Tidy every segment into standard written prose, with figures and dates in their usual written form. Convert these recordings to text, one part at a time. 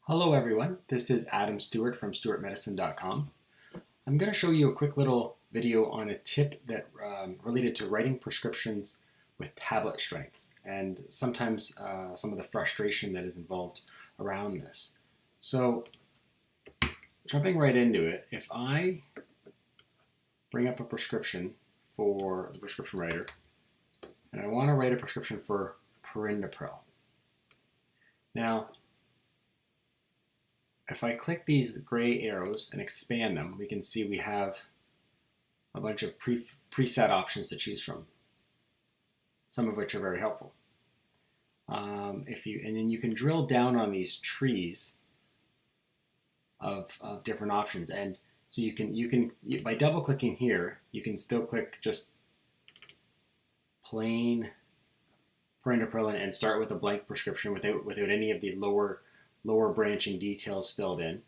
Hello everyone, this is Adam Stewart from stewartmedicine.com. I'm going to show you a quick little video on a tip that related to writing prescriptions with tablet strengths and sometimes some of the frustration that is involved around this. So jumping right into it, if I bring up a prescription for the prescription writer and I want to write a prescription for perindopril. Now, if I click these gray arrows and expand them, we can see we have a bunch of preset options to choose from, some of which are very helpful. And then you can drill down on these trees of different options, and so you can by double clicking here, you can still click just plain perindopril and start with a blank prescription without any of the lower branching details filled in.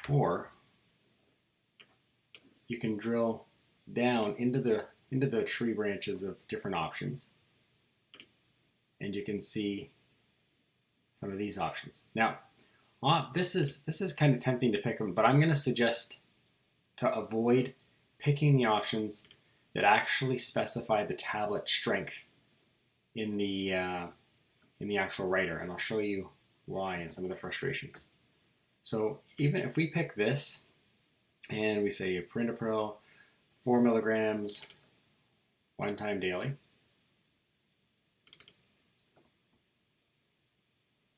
Or you can drill down into the tree branches of different options, and you can see some of these options. Now, this is kind of tempting to pick them, but I'm going to suggest to avoid picking the options that actually specify the tablet strength in the actual writer, and I'll show you why and some of the frustrations. So even if we pick this and we say perindopril 4 milligrams one time daily,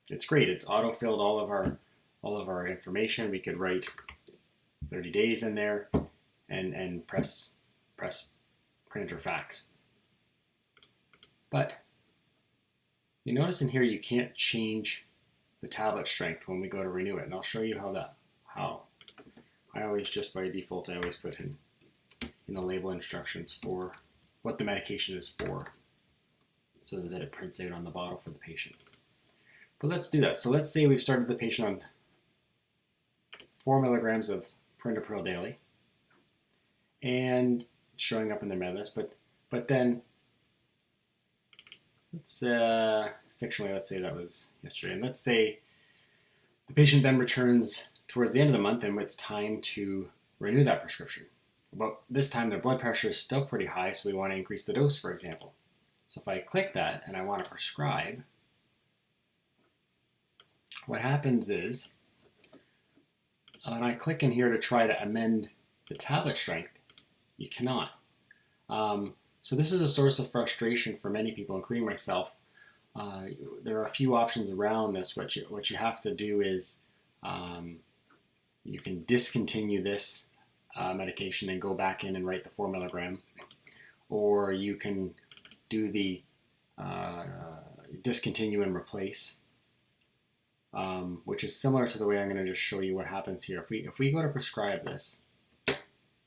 it's great. It's auto-filled all of our information. We could write 30 days in there and press print or fax. But you notice in here you can't change the tablet strength when we go to renew it, and I'll show you how. I always just by default put in the label instructions for what the medication is for, so that it prints out on the bottle for the patient. But let's do that. So let's say we've started the patient on 4 milligrams of perindopril daily, and it's showing up in their med list. But then let's fictionally, let's say that was yesterday, and let's say the patient then returns towards the end of the month and it's time to renew that prescription. But this time their blood pressure is still pretty high, so we want to increase the dose, for example. So if I click that and I want to prescribe, what happens is when I click in here to try to amend the tablet strength, you cannot. So this is a source of frustration for many people, including myself. There are a few options around this. What you have to do is you can discontinue this medication and go back in and write the 4 milligram, or you can do the discontinue and replace, which is similar to the way I'm going to just show you what happens here. If we go to prescribe this,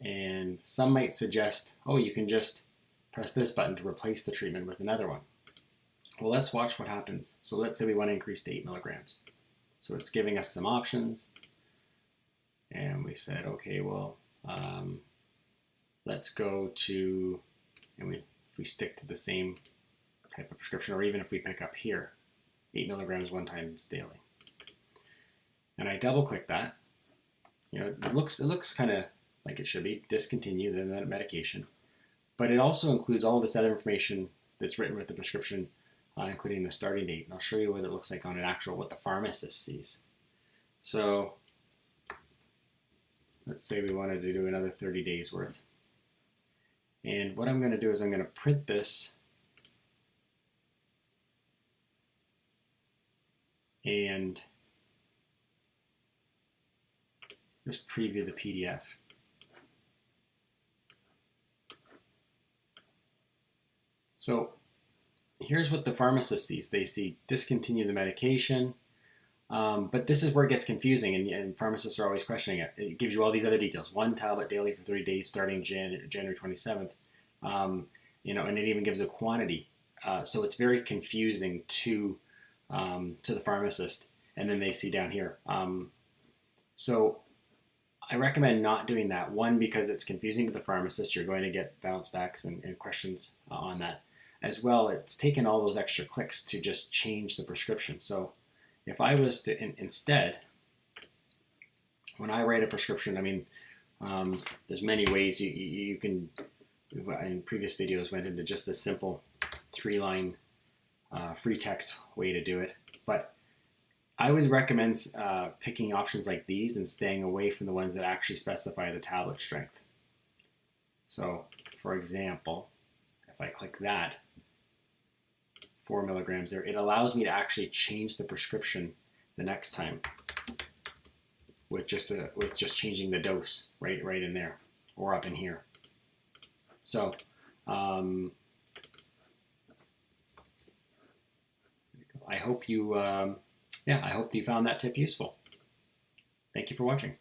and some might suggest, oh, you can just press this button to replace the treatment with another one. Well, let's watch what happens. So let's say we want to increase to 8 milligrams. So it's giving us some options. And we said, okay, well, let's go to, and if we stick to the same type of prescription, or even if we pick up here, 8 milligrams one time daily. And I double click that. It looks kind of like it should be, discontinue the medication. But it also includes all this other information that's written with the prescription, including the starting date. And I'll show you what it looks like on what the pharmacist sees. So let's say we wanted to do another 30 days worth. And what I'm going to do is I'm going to print this and just preview the PDF. So here's what the pharmacist sees. They see discontinue the medication, but this is where it gets confusing, and pharmacists are always questioning it. It gives you all these other details. 1 tablet daily for 30 days starting January 27th, and it even gives a quantity. So it's very confusing to the pharmacist, and then they see down here. So I recommend not doing that. One, because it's confusing to the pharmacist. You're going to get bounce backs and questions on that. As well, it's taken all those extra clicks to just change the prescription. So if I was to instead, when I write a prescription, I mean, there's many ways you can, in previous videos, went into just the simple 3-line free text way to do it. But I would recommend picking options like these and staying away from the ones that actually specify the tablet strength. So, for example, if I click that, 4 milligrams there, it allows me to actually change the prescription the next time with just changing the dose right in there or up in here. So I hope you I hope you found that tip useful. Thank you for watching.